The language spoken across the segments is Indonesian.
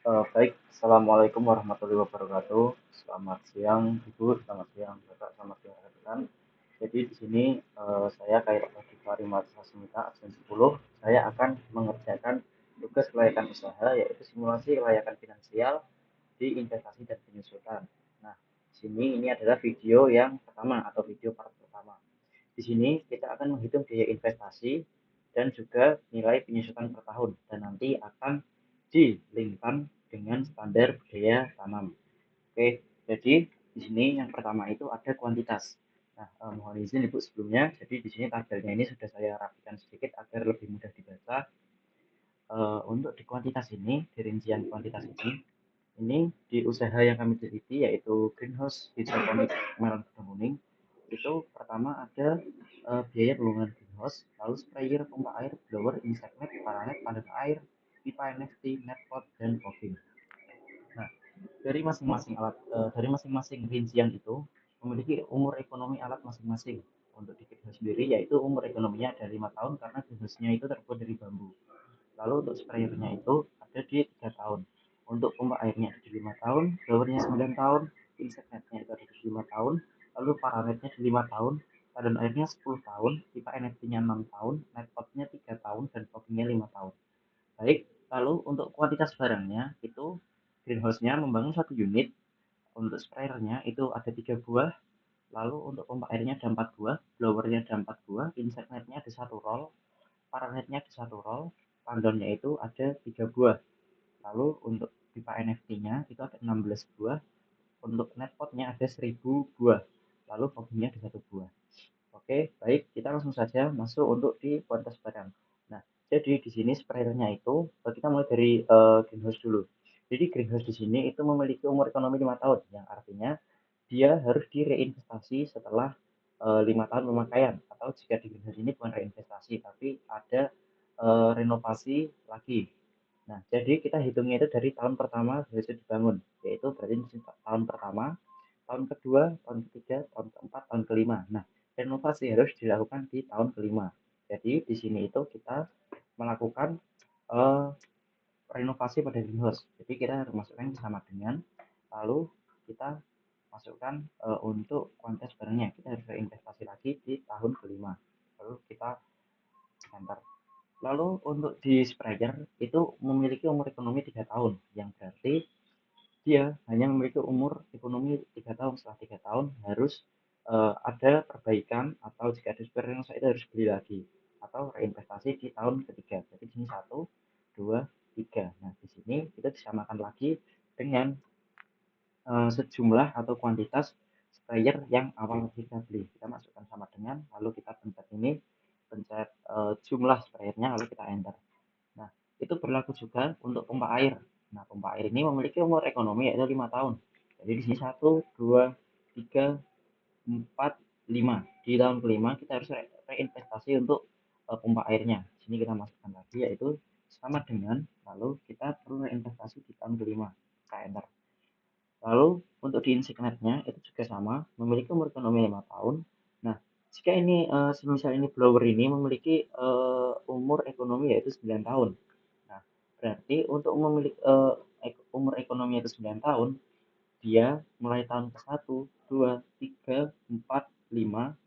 Baik, Assalamualaikum warahmatullahi wabarakatuh. Selamat siang Ibu, selamat siang Bapak, selamat siang rekan-rekan. Jadi di sini saya kayak di Fahri Mahasiswa Semita absen 10, saya akan mengerjakan tugas kelayakan usaha yaitu simulasi kelayakan finansial di investasi dan penyusutan. Nah, di sini ini adalah video yang pertama atau video part pertama. Di sini kita akan menghitung biaya investasi dan juga nilai penyusutan per tahun dan nanti akan dilinkkan dengan standar biaya tanam. Oke, jadi di sini yang pertama itu ada kuantitas. Nah, mohon izin Ibu sebelumnya. Jadi di sini tabelnya ini sudah saya rapikan sedikit agar lebih mudah dibaca. Untuk di kuantitas ini, di rincian kuantitas ini di usaha yang kami teliti yaitu greenhouse hidroponik merah kuning itu pertama ada biaya pembangunan greenhouse, lalu sprayer, pompa air, blower, insect net, paranet, padat air, pipa NFT, net pot, dan fogging. Nah, dari masing-masing rincian itu memiliki umur ekonomi alat masing-masing. Untuk di greenhouse sendiri yaitu umur ekonominya ada 5 tahun karena greenhouse-nya itu terbuat dari bambu. Lalu untuk sprayernya itu ada di 3 tahun. Untuk pompa airnya ada di 5 tahun, blowernya 9 tahun, insect netnya itu ada di 5 tahun, lalu paranetnya di 5 tahun, padan airnya 10 tahun, pipa NFT-nya 6 tahun, netpotnya 3 tahun, dan foggingnya 5 tahun. Baik, lalu untuk kuantitas barangnya itu greenhouse-nya membangun satu unit, untuk sprayernya itu ada 3 buah, lalu untuk pompa airnya ada 4 buah, blowernya ada 4 buah, insect netnya ada 1 roll, paranetnya ada 1 roll, tandonnya itu ada 3 buah. Lalu untuk pipa NFT-nya itu ada 16 buah, untuk netpotnya ada 1000 buah, lalu foggingnya ada 1 buah. Oke, baik, kita langsung saja masuk untuk di kuantitas barang. Nah, jadi di sini sprayernya itu kita mulai dari greenhouse dulu. Jadi greenhouse di sini itu memiliki umur ekonomi 5 tahun, yang artinya dia harus direinvestasi setelah 5 tahun pemakaian, atau jika di greenhouse ini bukan reinvestasi tapi ada renovasi lagi. Nah, jadi kita hitungnya itu dari tahun pertama berhasil dibangun, yaitu berarti tahun pertama, tahun kedua, tahun ketiga, tahun keempat, tahun kelima. Nah, renovasi harus dilakukan di tahun kelima. Jadi di sini itu kita melakukan uh, renovasi pada greenhouse. Jadi kita harus masukkan sama dengan, lalu kita masukkan untuk kuantitas barangnya. Kita harus reinvestasi lagi di tahun kelima. Lalu kita enter. Lalu untuk di sprayer itu memiliki umur ekonomi 3 tahun, yang berarti dia hanya memiliki umur ekonomi 3 tahun. Setelah 3 tahun harus ada perbaikan, atau jika ada sprayer yang rusak itu harus beli lagi atau reinvestasi di tahun ketiga. Jadi di sini 1, 2, 3. Nah, di sini kita disamakan lagi dengan sejumlah atau kuantitas sprayer yang awal kita beli. Kita masukkan sama dengan, lalu kita pencet ini, pencet jumlah sprayernya, lalu kita enter. Nah, itu berlaku juga untuk pompa air. Nah, pompa air ini memiliki umur ekonomi yaitu 5 tahun. Jadi di sini 1, 2, 3, 4, 5. Di tahun kelima kita harus reinvestasi untuk pompa airnya. Di sini kita masukkan lagi yaitu sama dengan, lalu kita perlu reinvestasi di tahun kelima. Kita enter. Lalu untuk di insignet-nya itu juga sama, memiliki umur ekonomi 5 tahun. Nah, jika ini semisal ini blower ini memiliki umur ekonomi yaitu 9 tahun. Nah, berarti untuk memiliki umur ekonomi yaitu 9 tahun, dia mulai tahun ke-1, 2, 3, 4, 5,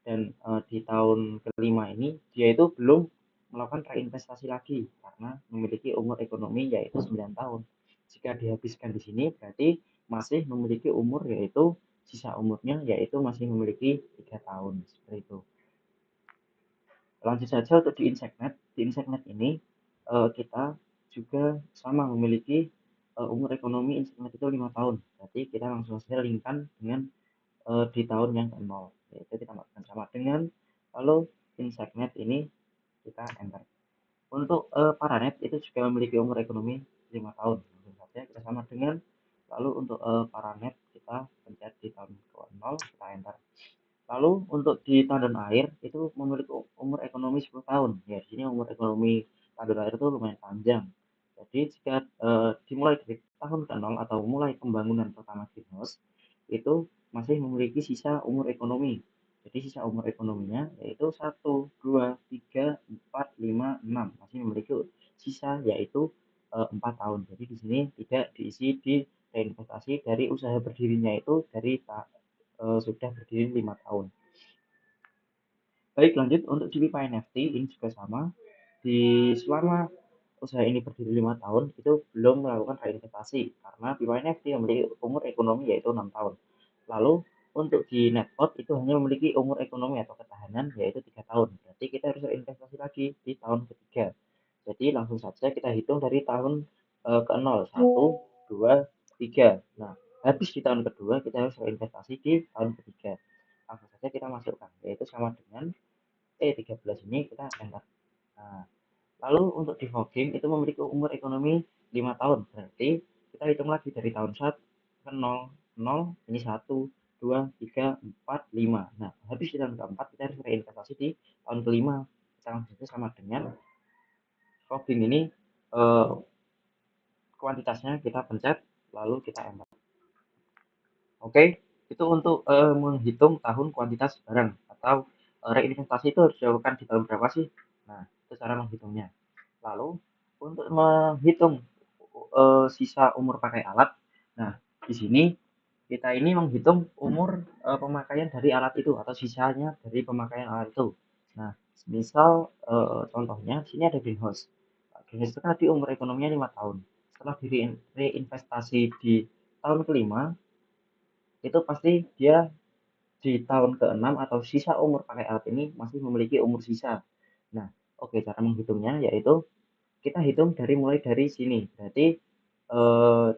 dan di tahun kelima ini dia itu belum melakukan reinvestasi lagi karena memiliki umur ekonomi yaitu 9 tahun. Jika dihabiskan di sini berarti masih memiliki umur yaitu sisa umurnya yaitu masih memiliki 3 tahun seperti itu. Lanjut saja untuk di InsectNet. Di InsectNet ini kita juga sama memiliki umur ekonomi InsectNet itu 5 tahun. Berarti kita langsung saja linkkan dengan di tahun yang ke-0. Yaitu kita masukkan sama dengan, lalu InsectNet ini kita enter. Untuk Paranet itu juga memiliki umur ekonomi 5 tahun. Langsung saja kita sama dengan, lalu untuk Paranet kita pencet di tahun ke-0, kita enter. Lalu untuk di tandon air itu memiliki umur ekonomi 10 tahun. Ya, di sini umur ekonomi tandon air itu lumayan panjang. Jadi jika dimulai dari tahun ke-0 atau mulai pembangunan pertama greenhouse itu masih memiliki sisa umur ekonomi. Jadi sisa umur ekonominya yaitu 1, 2, 3, 4, 5, 6. Masih memiliki sisa yaitu 4 tahun. Jadi di sini tidak diisi di reinvestasi dari usaha berdirinya itu dari sudah berdiri 5 tahun. Baik, lanjut untuk di pipa NFT ini juga sama. Selama usaha ini berdiri 5 tahun itu belum melakukan reinvestasi karena pipa NFT memiliki umur ekonomi yaitu 6 tahun. Lalu untuk di netpot itu hanya memiliki umur ekonomi atau ketahanan yaitu 3 tahun. Berarti kita harus reinvestasi lagi di tahun ketiga. Jadi langsung saja kita hitung dari tahun ke-0, 1, 2, 3. Nah, habis di tahun kedua kita harus reinvestasi di tahun ketiga. Langsung saja kita masukkan yaitu sama dengan 13 ini kita enter. Nah, lalu untuk defogging itu memiliki umur ekonomi 5 tahun. Berarti kita hitung lagi dari tahun 1 ke 0, 0 ini 1, 2, 3, 4, 5. Nah, habis di tahun keempat kita harus reinvestasi di tahun kelima. Kita langsung saja sama dengan fogging ini eh, kuantitasnya kita pencet lalu kita enter. Oke, itu untuk menghitung tahun kuantitas barang atau reinvestasi itu harus dilakukan di tahun berapa sih? Nah, itu cara menghitungnya. Lalu untuk menghitung sisa umur pakai alat, nah di sini kita ini menghitung umur pemakaian dari alat itu atau sisanya dari pemakaian alat itu. Nah, misal contohnya di sini ada greenhouse. Greenhouse itu kan tadi umur ekonominya 5 tahun. Setelah reinvestasi di tahun kelima, itu pasti dia di tahun ke-6 atau sisa umur pakai alat ini masih memiliki umur sisa. Nah, oke, cara menghitungnya yaitu kita hitung mulai dari sini. Berarti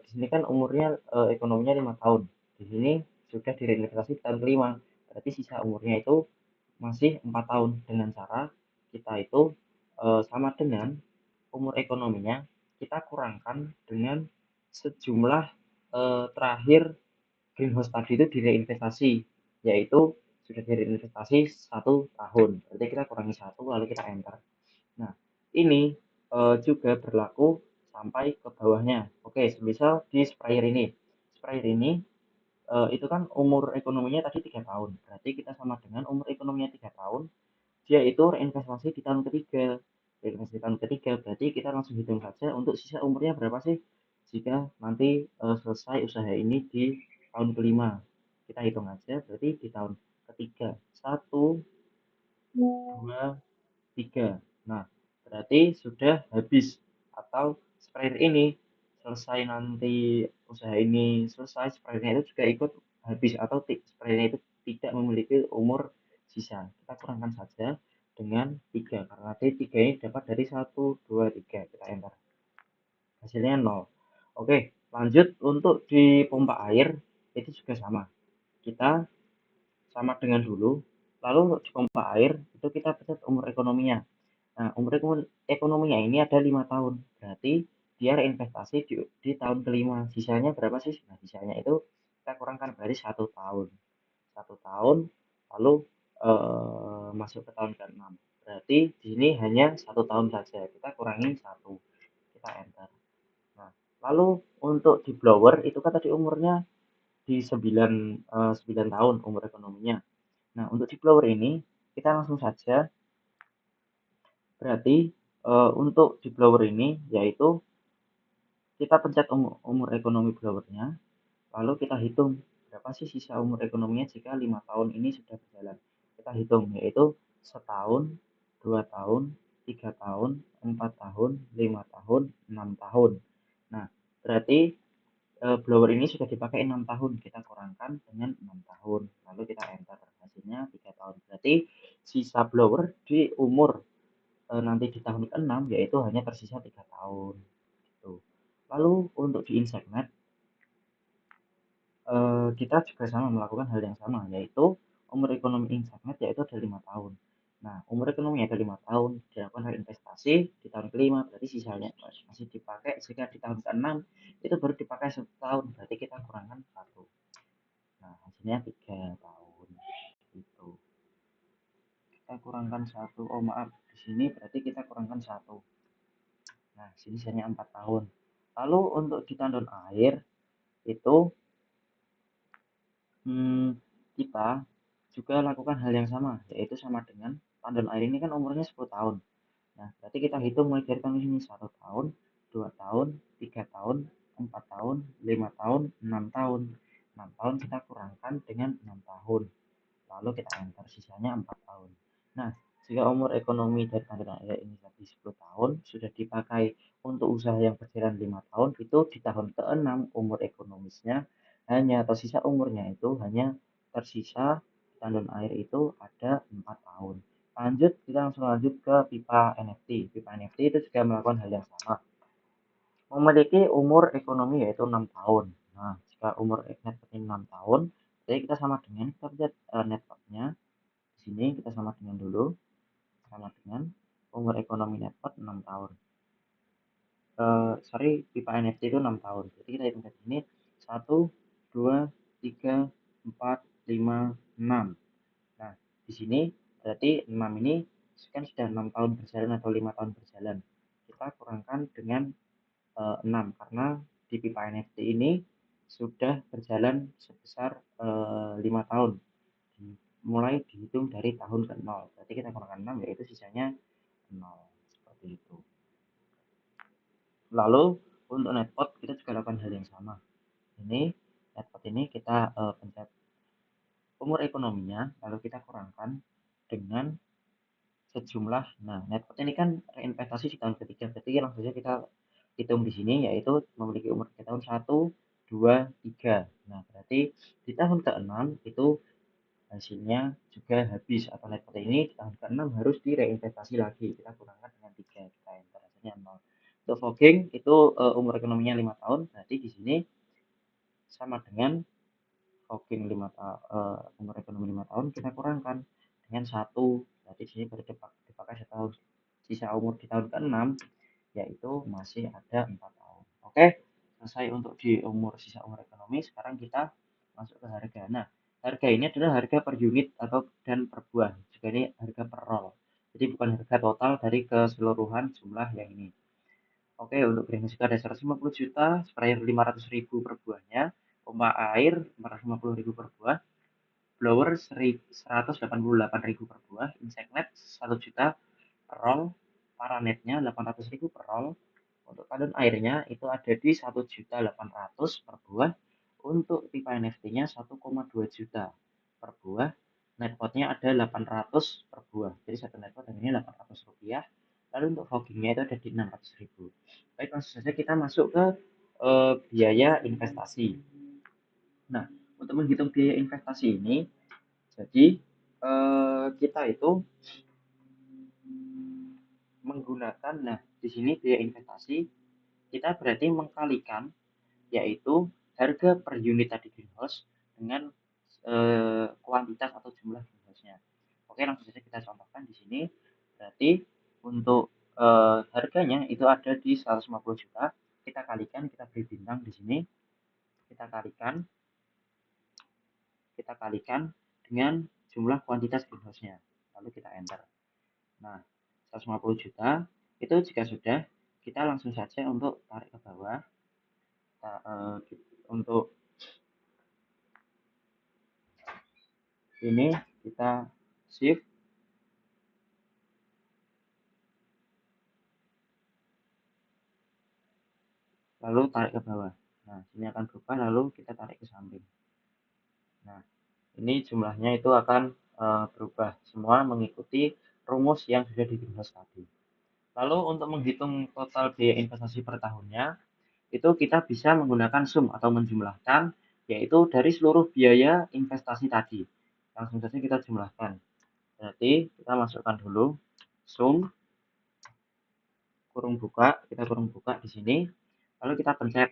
di sini kan umurnya ekonominya 5 tahun. Di sini sudah direinvestasi tahun kelima. Berarti sisa umurnya itu masih 4 tahun dengan cara kita itu sama dengan umur ekonominya kita kurangkan dengan sejumlah terakhir greenhouse tadi itu direinvestasi, yaitu sudah direinvestasi 1 tahun. Berarti kita kurangi 1 lalu kita enter. Nah, ini juga berlaku sampai ke bawahnya. Oke, misal di sprayer ini. Sprayer ini itu kan umur ekonominya tadi 3 tahun. Berarti kita sama dengan umur ekonominya 3 tahun, dia itu reinvestasi di tahun ketiga. Reinvestasi di tahun ketiga, berarti kita langsung hitung saja untuk sisa umurnya berapa sih jika nanti selesai usaha ini di tahun kelima. Kita hitung aja, berarti di tahun ketiga. 1, 2, 3. Nah, berarti sudah habis atau sprayer ini selesai nanti usaha ini selesai, sprayernya itu juga ikut habis atau sprayernya itu tidak memiliki umur sisa. Kita kurangkan saja dengan 3 karena T3 ini dapat dari 1, 2, 3. Kita enter. Hasilnya 0. Oke, lanjut untuk di pompa air itu juga sama. Kita sama dengan dulu. Lalu untuk di pompa air itu kita pencet umur ekonominya. Nah, umur ekonominya ini ada 5 tahun. Berarti dia reinvestasi di tahun kelima. Sisanya berapa sih? Nah, sisanya itu kita kurangkan berarti 1 tahun. 1 tahun lalu masuk ke tahun ke-6. Berarti di sini hanya 1 tahun saja. Kita kurangi 1. Kita enter. Nah, lalu untuk di blower itu kan tadi umurnya di 9 tahun umur ekonominya. Nah, untuk di blower ini kita langsung saja berarti untuk di blower ini yaitu kita pencet umur ekonomi blowernya, lalu kita hitung berapa sih sisa umur ekonominya jika 5 tahun ini sudah berjalan. Kita hitung yaitu setahun, 2 tahun, 3 tahun, 4 tahun, 5 tahun, 6 tahun. Nah, berarti blower ini sudah dipakai 6 tahun, kita kurangkan dengan 6 tahun, lalu kita enter. Hasilnya 3 tahun. Berarti sisa blower di umur nanti di tahun ke-6 yaitu hanya tersisa 3 tahun gitu. Lalu untuk di Insegnet kita juga sama melakukan hal yang sama yaitu umur ekonomi Insegnet yaitu ada 5 tahun. Nah, umur ekonomi ada 5 tahun, dilakukan reinvestasi di tahun kelima, berarti sisanya masih dipakai. Jika di tahun ke-6 itu baru dipakai 1 tahun, berarti kita kurangkan 1. Nah, hasilnya 3 tahun gitu. Kita kurangkan 1. Oh, maaf, di sini berarti kita kurangkan 1. Nah, sini sisanya 4 tahun. Lalu untuk di tandon air itu kita juga lakukan hal yang sama, yaitu sama dengan tandon air ini kan umurnya 10 tahun. Nah, berarti kita hitung mulai dari tahun ini 1 tahun, 2 tahun, 3 tahun, 4 tahun, 5 tahun, 6 tahun. 6 tahun kita kurangkan dengan 6 tahun. Lalu kita enter, sisanya 4 tahun. Nah, jika umur ekonomi dari tanda air ini tadi 10 tahun, sudah dipakai untuk usaha yang berjalan 5 tahun, itu di tahun ke-6 umur ekonomisnya hanya atau sisa umurnya itu hanya tersisa tandon air itu ada 4 tahun. Lanjut, kita langsung lanjut ke pipa NFT. Pipa NFT itu juga melakukan hal yang sama. Memiliki umur ekonomi yaitu 6 tahun. Nah, jika umur network ini 6 tahun, jadi kita sama dengan kita lihat networknya. Di sini kita sama dengan dulu, sama dengan umur ekonomi network 6 tahun. Sorry, pipa NFT itu 6 tahun. Jadi kita hitung dari sini 1, 2, 3, 4, 5, 6. Nah, di sini berarti 6 ini kan sudah 6 tahun berjalan atau 5 tahun berjalan. Kita kurangkan dengan 6 karena di pipa NFT ini sudah berjalan sebesar 5 tahun. Mulai dihitung dari tahun ke-0. Berarti kita kurangkan 6 yaitu sisanya 0. Seperti itu. Lalu untuk netpot kita juga lakukan hal yang sama. Ini netpot ini kita pencet umur ekonominya, lalu kita kurangkan dengan sejumlah. Nah, netpot ini kan reinvestasi di tahun ketiga, berarti langsung saja kita hitung di sini yaitu memiliki umur 3 tahun 1, 2, 3. Nah, berarti di tahun ke-6 itu hasilnya juga habis atau netpot ini di tahun ke-6 harus direinvestasi lagi. Kita kurangkan dengan 3, kita enter hasilnya 0. Untuk fogging itu umur ekonominya 5 tahun, berarti di sini sama dengan fogging umur ekonomi 5 tahun kita kurangkan dengan 1. Berarti di sini dipakai 1 tahun. Sisa umur di tahun ke-6 yaitu masih ada 4 tahun. Oke, selesai untuk di sisa umur ekonomi. Sekarang kita masuk ke harga. Nah, harga ini adalah harga per unit atau dan per buah. Juga ini harga per roll. Jadi bukan harga total dari keseluruhan jumlah yang ini. Oke, untuk greenhouse itu ada 150 juta, sprayer 500.000 per buahnya, pompa air 450.000 per buah, blower 188.000 per buah, insect net 1 juta per roll, paranetnya 800.000 per roll. Untuk tandon airnya itu ada di 1.800.000 per buah. Untuk pipa NFT-nya 1,2 juta per buah. Netpotnya ada 800 per buah. Jadi satu netpot harganya 800 rupiah. Lalu untuk foggingnya itu ada di 600.000. Baik, langsung saja kita masuk ke biaya investasi. Nah, untuk menghitung biaya investasi ini, jadi kita itu menggunakan, nah di sini biaya investasi kita berarti mengkalikan yaitu harga per unit tadi greenhouse dengan kuantitas atau jumlah greenhouse-nya. Oke, langsung saja kita contohkan di sini. Berarti untuk harganya itu ada di 150 juta. Kita kalikan, kita beri bintang di sini. Kita kalikan dengan jumlah kuantitas greenhouse-nya. Lalu kita enter. Nah, 150 juta itu jika sudah, kita langsung saja untuk tarik ke bawah. Untuk ini kita shift lalu tarik ke bawah. Nah, sini akan berubah lalu kita tarik ke samping. Nah, ini jumlahnya itu akan berubah semua mengikuti rumus yang sudah di greenhouse tadi. Lalu untuk menghitung total biaya investasi per tahunnya, itu kita bisa menggunakan sum atau menjumlahkan, yaitu dari seluruh biaya investasi tadi. Langsung saja kita jumlahkan. Berarti kita masukkan dulu sum kita kurung buka di sini. Lalu kita pencet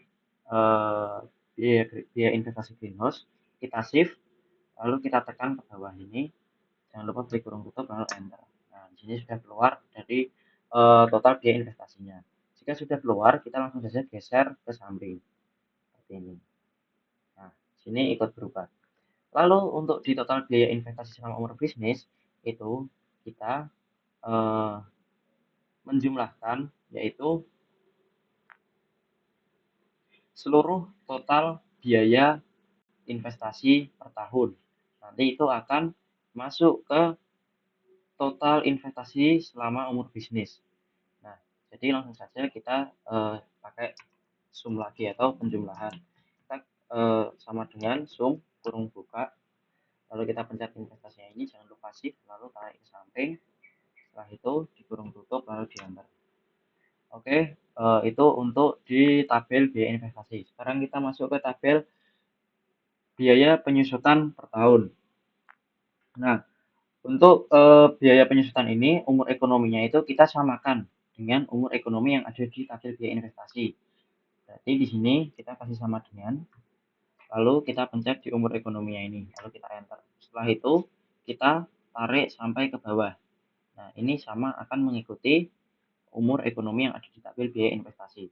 biaya investasi greenhouse, kita shift, lalu kita tekan ke bawah ini. Jangan lupa klik kurung tutup lalu enter. Nah, di sini sudah keluar dari total biaya investasinya. Jika sudah keluar, kita langsung saja geser ke samping seperti ini. Nah, sini ikut berubah. Lalu untuk di total biaya investasi selama umur bisnis itu kita menjumlahkan yaitu seluruh total biaya investasi per tahun. Nanti itu akan masuk ke total investasi selama umur bisnis. Nah, Jadi langsung saja kita pakai sum lagi atau penjumlahan. Kita sama dengan sum kurung buka, lalu kita pencet investasinya ini, jangan lupa shift, lalu tarik ke samping. Setelah itu dikurung tutup lalu di enter. Oke, itu untuk di tabel biaya investasi. Sekarang kita masuk ke tabel biaya penyusutan per tahun. Nah, untuk biaya penyusutan ini, umur ekonominya itu kita samakan dengan umur ekonomi yang ada di tabel biaya investasi. Berarti di sini kita kasih sama dengan, lalu kita pencet di umur ekonominya ini, lalu kita enter. Setelah itu kita tarik sampai ke bawah. Nah, ini sama akan mengikuti umur ekonomi yang ada di tabel biaya investasi.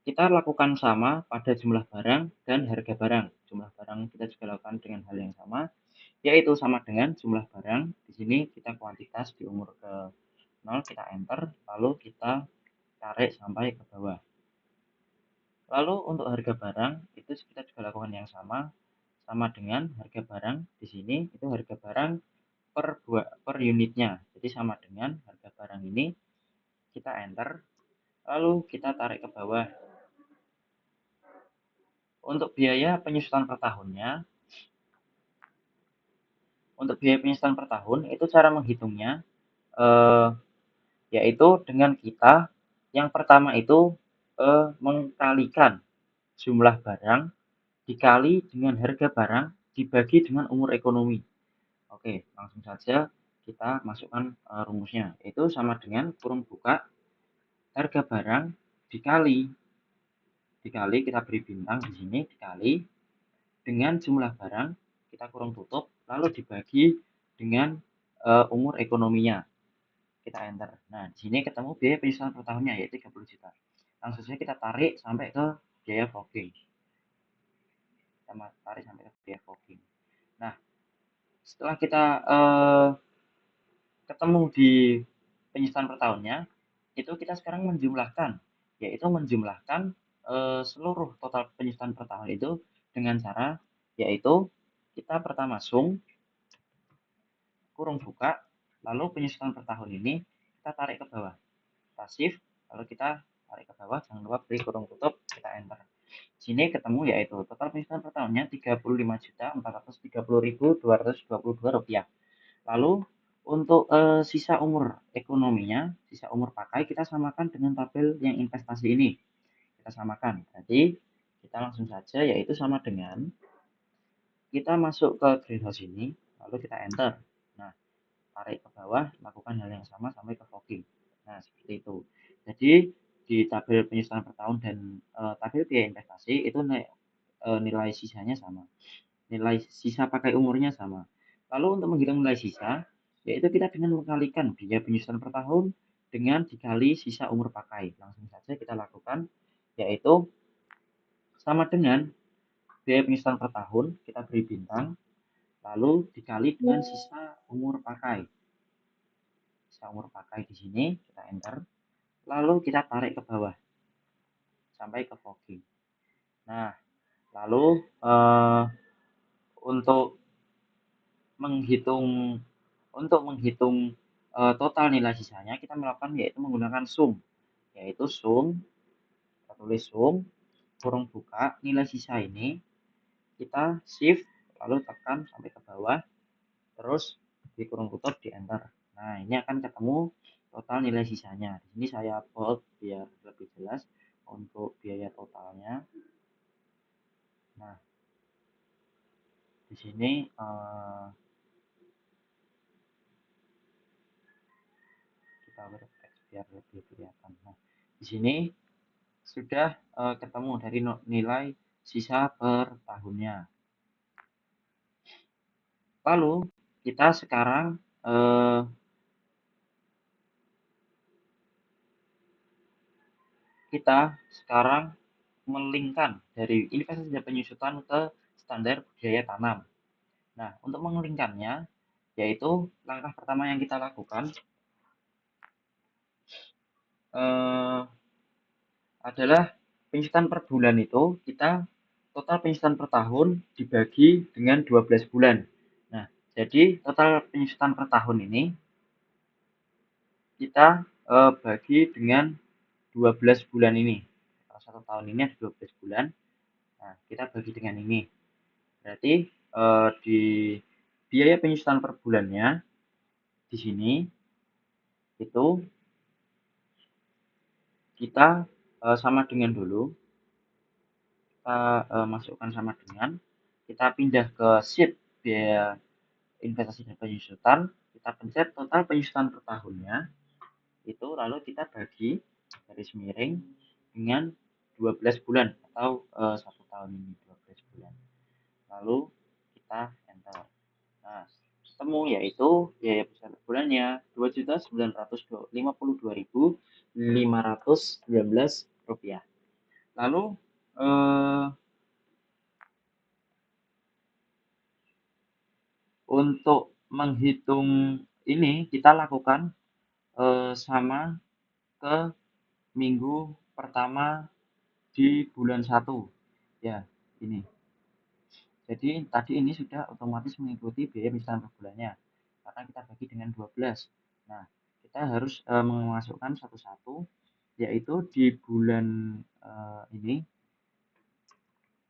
Kita lakukan sama pada jumlah barang dan harga barang. Jumlah barang kita juga lakukan dengan hal yang sama, yaitu sama dengan jumlah barang. Di sini kita kuantitas di umur ke 0, kita enter, lalu kita tarik sampai ke bawah. Lalu untuk harga barang itu kita juga lakukan yang sama dengan harga barang. Di sini itu harga barang per unitnya. Jadi sama dengan harga barang ini, kita enter, lalu kita tarik ke bawah. Untuk biaya penyusutan per tahunnya, itu cara menghitungnya yaitu dengan kita yang pertama itu mengkalikan jumlah barang dikali dengan harga barang dibagi dengan umur ekonomi. Oke, langsung saja kita masukkan rumusnya, yaitu sama dengan kurung buka harga barang dikali kita beri bintang di sini, dikali dengan jumlah barang, kita kurung tutup, lalu dibagi dengan umur ekonominya. Kita enter. Nah, di sini ketemu biaya penyusutan per tahunnya, yaitu 30 juta. Langsung saja kita tarik sampai ke biaya fogging. Kita tarik sampai ke biaya fogging. Nah, setelah kita ketemu di penyusutan per tahunnya, itu kita sekarang menjumlahkan, yaitu menjumlahkan seluruh total penyusutan per tahun itu dengan cara, yaitu kita pertama sum kurung buka, lalu penyusutan per tahun ini kita tarik ke bawah, kita shift, lalu kita tarik ke bawah, jangan lupa beri kurung tutup, kita enter. Sini ketemu yaitu total penyusutan per tahunnya Rp35.430.222. Lalu untuk sisa umur ekonominya, sisa umur pakai, kita samakan dengan tabel yang investasi ini. Kita samakan. Jadi kita langsung saja, yaitu sama dengan kita masuk ke greenhouse ini, lalu kita enter. Nah, tarik ke bawah, lakukan hal yang sama sampai ke fogging. Nah, seperti itu. Jadi di tabel penyusutan per tahun dan tabel biaya investasi itu nilai sisanya sama. Nilai sisa pakai umurnya sama. Lalu untuk menghitung nilai sisa, yaitu kita dengan mengkalikan biaya penyusutan per tahun dengan dikali sisa umur pakai. Langsung saja kita lakukan, yaitu sama dengan biaya penyusutan per tahun, kita beri bintang, lalu dikali dengan sisa umur pakai. Sisa umur pakai di sini, kita enter, lalu kita tarik ke bawah, sampai ke fogging. Nah, lalu untuk menghitung total nilai sisanya, kita melakukan yaitu menggunakan sum, yaitu sum, kita tulis sum kurung buka nilai sisa ini, kita shift lalu tekan sampai ke bawah, terus di kurung tutup, di enter. Nah, ini akan ketemu total nilai sisanya. Di sini saya bold biar lebih jelas untuk biaya totalnya. Nah, di sini kita berteks biar lebih kelihatan. Nah, di sini sudah ketemu dari nilai sisa per tahunnya. Lalu kita sekarang melingkan dari investasi dan penyusutan ke standar budidaya tanam. Nah, untuk mengelingkannya, yaitu langkah pertama yang kita lakukan adalah penyusutan per bulan itu kita total penyusutan per tahun dibagi dengan 12 bulan. Nah, jadi total penyusutan per tahun ini kita bagi dengan 12 bulan ini. Kalau 1 tahun ini ada 12 bulan. Nah, kita bagi dengan ini. Berarti di biaya penyusutan per bulannya di sini itu kita sama dengan dulu. Kita masukkan sama dengan, kita pindah ke sheet biaya investasi dan penyusutan, kita pencet total penyusutan per tahunnya, itu lalu kita bagi garis miring dengan 12 bulan atau 1 tahun ini 12 bulan. Lalu kita enter. Nah, temu yaitu biaya penyusutan per bulannya Rp2.952.519. Lalu untuk menghitung ini kita lakukan sama ke minggu pertama di bulan 1 ya, ini. Jadi tadi ini sudah otomatis mengikuti biaya penyusutan per bulannya karena kita bagi dengan 12. Nah, kita harus memasukkan satu-satu, yaitu di bulan ini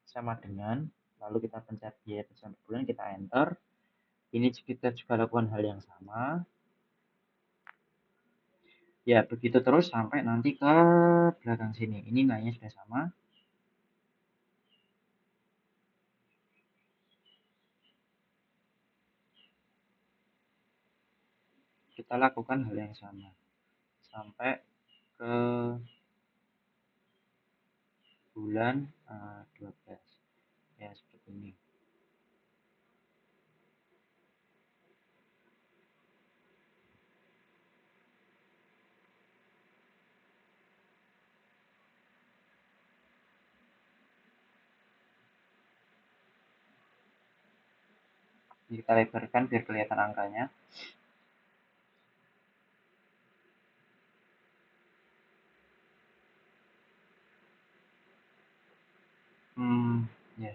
sama dengan, lalu kita pencet biaya penyusutan per bulan, kita enter. Ini kita juga lakukan hal yang sama. Ya, begitu terus sampai nanti ke belakang sini. Ini nilainya sudah sama. Kita lakukan hal yang sama sampai ke bulan 12. Ya, seperti ini. Ini kita lebarkan biar kelihatan angkanya. Ya,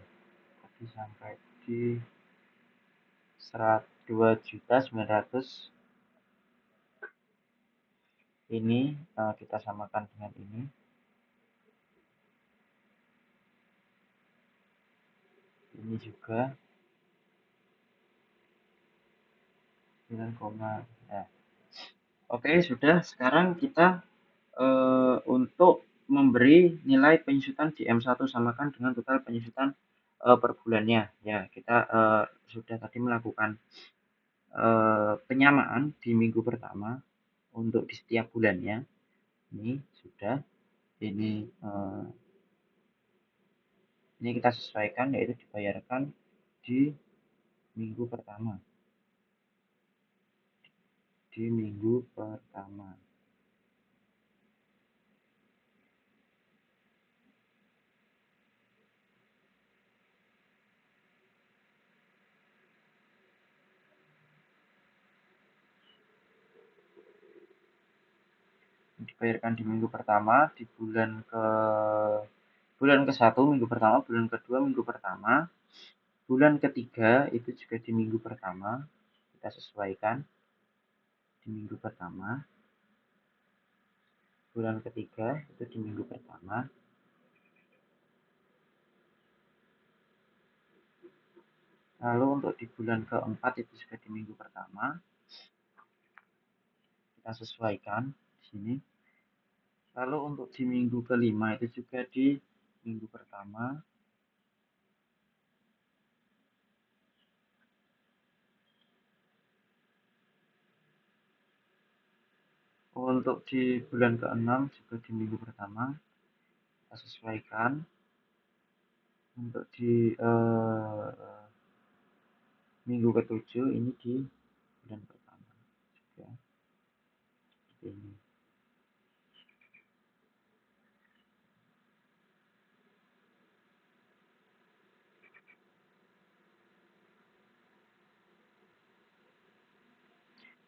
tadi sampai di 2.900.000. Ini kita samakan dengan ini. Ini juga 9, ya. Oke, sudah. Sekarang kita untuk memberi nilai penyusutan di M1 samakan dengan total penyusutan per bulannya. Ya, kita sudah tadi melakukan penyamaan di minggu pertama untuk di setiap bulannya. Ini sudah. Ini kita sesuaikan, yaitu dibayarkan di minggu pertama. Di minggu pertama. Dibayarkan di minggu pertama, di bulan ke-1 minggu pertama, bulan kedua minggu pertama, bulan ketiga itu juga di minggu pertama, kita sesuaikan di minggu pertama, bulan ketiga itu di minggu pertama, lalu untuk di bulan keempat itu juga di minggu pertama, kita sesuaikan di sini. Lalu untuk di minggu kelima itu juga di minggu pertama. Untuk di bulan ke-6 juga di minggu pertama, kita sesuaikan. Untuk di minggu ke-7 ini di bulan pertama juga seperti ini.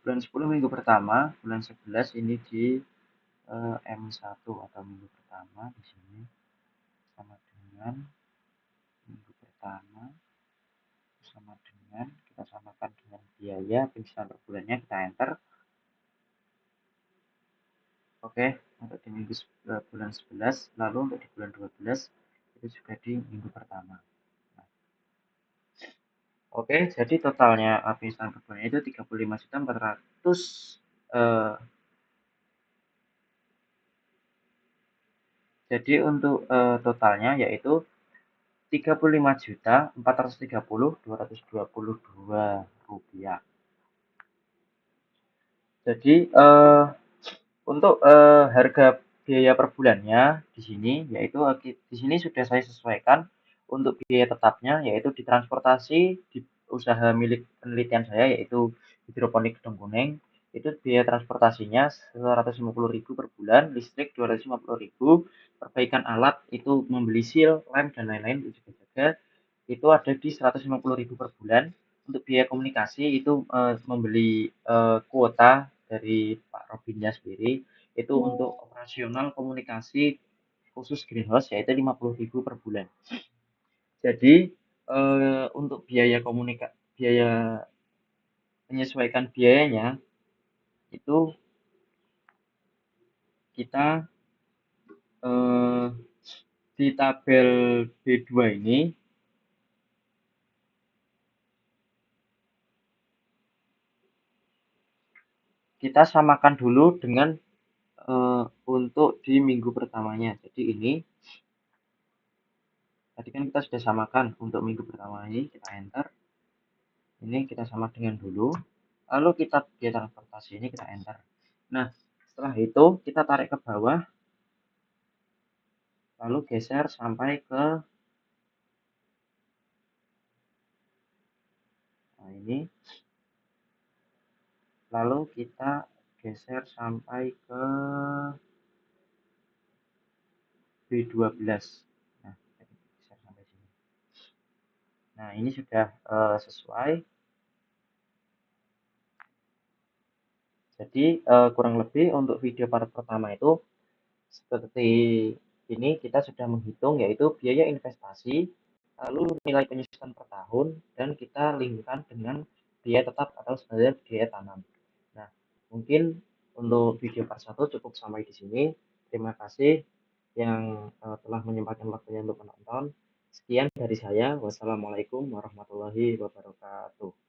Bulan 10 minggu pertama, bulan 11 ini di M1 atau minggu pertama di sini sama dengan minggu pertama, sama dengan kita samakan dengan biaya penyusutan per bulannya, kita enter. Oke, untuk di bulan 11, lalu untuk di bulan 12 itu juga di minggu pertama. Nah, oke, jadi totalnya penghasilan per bulan itu 35.400. eh, jadi untuk totalnya yaitu 35.430.222 rupiah. Jadi untuk harga biaya per bulannya di sini yaitu di sini sudah saya sesuaikan untuk biaya tetapnya yaitu di transportasi di usaha milik penelitian saya yaitu hidroponik Gedung Kuning itu biaya transportasinya 150.000 per bulan, listrik 250.000, perbaikan alat itu membeli seal, lem dan lain-lain itu juga itu ada di 150.000 per bulan. Untuk biaya komunikasi itu membeli kuota dari Pak Robinnya sendiri itu untuk operasional komunikasi khusus greenhouse yaitu 50.000 per bulan. Jadi untuk biaya menyesuaikan biayanya itu kita eh, di tabel B2 ini kita samakan dulu dengan untuk di minggu pertamanya. Jadi ini tadi kan kita sudah samakan untuk minggu pertama ini kita enter. Ini kita sama dengan dulu. Lalu kita biaya transportasi ini kita enter. Nah, setelah itu kita tarik ke bawah. Lalu geser sampai ke nah ini. Lalu kita geser sampai ke B12. Nah, geser sampai sini. Nah, ini sudah sesuai. Jadi kurang lebih untuk video part pertama itu seperti ini kita sudah menghitung yaitu biaya investasi, lalu nilai penyusutan per tahun, dan kita linkkan dengan biaya tetap atau standar biaya tanam. Nah, mungkin untuk video part 1 cukup sampai di sini. Terima kasih yang telah menyempatkan waktunya untuk menonton. Sekian dari saya. Wassalamualaikum warahmatullahi wabarakatuh.